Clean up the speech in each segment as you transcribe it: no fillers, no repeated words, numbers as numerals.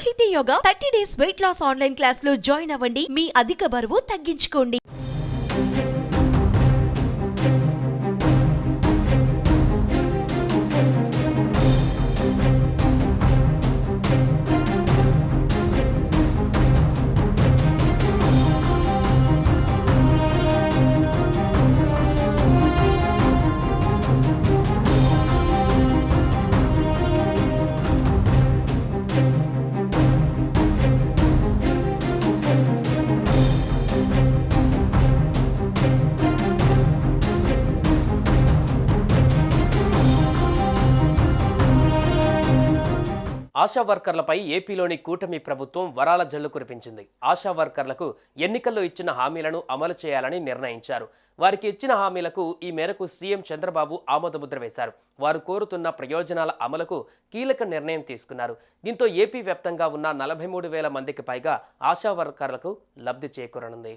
సాహితీ yoga 30 days weight loss online class లో join అవ్వండి. మీ అధిక బరువు తగ్గించుకోండి. ఆశా వర్కర్లపై ఏపీలోని కూటమి ప్రభుత్వం వరాల జల్లు కురిపించింది. ఆశా వర్కర్లకు ఎన్నికల్లో ఇచ్చిన హామీలను అమలు చేయాలని నిర్ణయించారు. వారికి ఇచ్చిన హామీలకు ఈ మేరకు సీఎం చంద్రబాబు ఆమోదముద్ర వేశారు. వారు కోరుతున్న ప్రయోజనాల అమలుకు కీలక నిర్ణయం తీసుకున్నారు. దీంతో ఏపీ వ్యాప్తంగా ఉన్న 43,000 మందికి పైగా ఆశా వర్కర్లకు లబ్ధి చేకూరనుంది.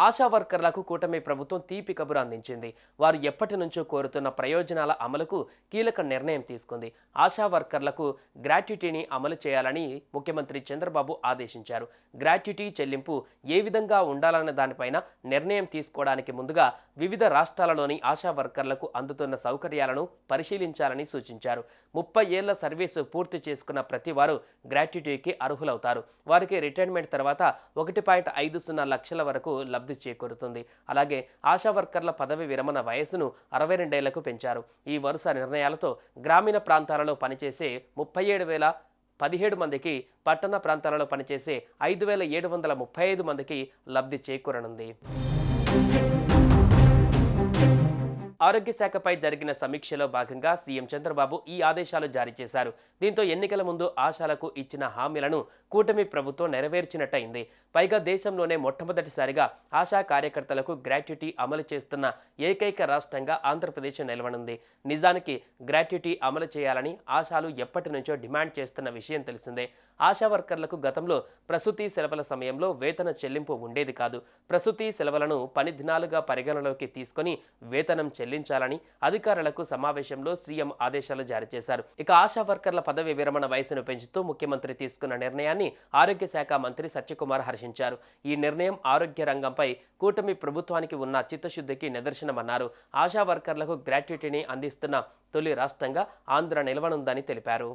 ఆశా వర్కర్లకు కూటమి ప్రభుత్వం తీపి కబురు అందించింది. వారు ఎప్పటి నుంచో కోరుతున్న ప్రయోజనాల అమలుకు కీలక నిర్ణయం తీసుకుంది. ఆశా వర్కర్లకు గ్రాట్యుటీని అమలు చేయాలని ముఖ్యమంత్రి చంద్రబాబు ఆదేశించారు. గ్రాట్యుటీ చెల్లింపు ఏ విధంగా ఉండాలన్న దానిపైన నిర్ణయం తీసుకోవడానికి ముందుగా వివిధ రాష్ట్రాలలోని ఆశా వర్కర్లకు అందుతున్న సౌకర్యాలను పరిశీలించాలని సూచించారు. 30 ఏళ్ల సర్వీసు పూర్తి చేసుకున్న ప్రతి వారు గ్రాట్యుటీకి అర్హులవుతారు. వారికి రిటైర్మెంట్ తర్వాత 1.50 లక్షల వరకు లబ్ధి చేకూరుతుంది. అలాగే ఆశా వర్కర్ల పదవి విరమణ వయసును 62 ఏళ్లకు పెంచారు. ఈ వరుస నిర్ణయాలతో గ్రామీణ ప్రాంతాలలో పనిచేసే 37,017 మందికి, పట్టణ ప్రాంతాలలో పనిచేసే 5,735 మందికి లబ్ధి చేకూరనుంది. ఆరోగ్య శాఖపై జరిగిన సమీక్షలో భాగంగా సీఎం చంద్రబాబు ఈ ఆదేశాలు జారీ చేశారు. దీంతో ఎన్నికల ముందు ఆశాలకు ఇచ్చిన హామీలను కూటమి ప్రభుత్వం నెరవేర్చినట్టయింది. పైగా దేశంలోనే మొట్టమొదటిసారిగా ఆశా కార్యకర్తలకు గ్రాట్యుటీ అమలు చేస్తున్న ఏకైక రాష్ట్రంగా ఆంధ్రప్రదేశ్ నిలవనుంది. నిజానికి గ్రాట్యుటీ అమలు చేయాలని ఆశాలు ఎప్పటి నుంచో డిమాండ్ చేస్తున్న విషయం తెలిసిందే. ఆశా వర్కర్లకు గతంలో ప్రసూతి సెలవుల సమయంలో వేతన చెల్లింపు ఉండేది కాదు. ప్రసూతి సెలవులను పని దినాలుగా పరిగణలోకి తీసుకొని వేతనం చెల్లించాలని అధికారులకు సమావేశంలో సీఎం ఆదేశాలు జారీ చేశారు. ఇక ఆశా వర్కర్ల పదవి విరమణ వయసును పెంచుతూ ముఖ్యమంత్రి తీసుకున్న నిర్ణయాన్ని ఆరోగ్య శాఖ మంత్రి సత్యకుమార్ హర్షించారు. ఈ నిర్ణయం ఆరోగ్య రంగంపై కూటమి ప్రభుత్వానికి ఉన్న చిత్తశుద్ధికి నిదర్శనమన్నారు. ఆశా వర్కర్లకు గ్రాట్యుటీని అందిస్తున్న తొలి రాష్ట్రంగా ఆంధ్ర నిలవనుందని తెలిపారు.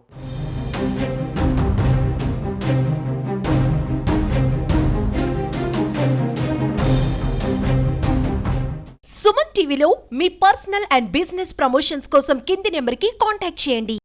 సుమన్ టీవీలో మీ పర్సనల్ అండ్ బిజినెస్ ప్రమోషన్స్ కోసం కింది నెంబర్కి కాంటాక్ట్ చేయండి.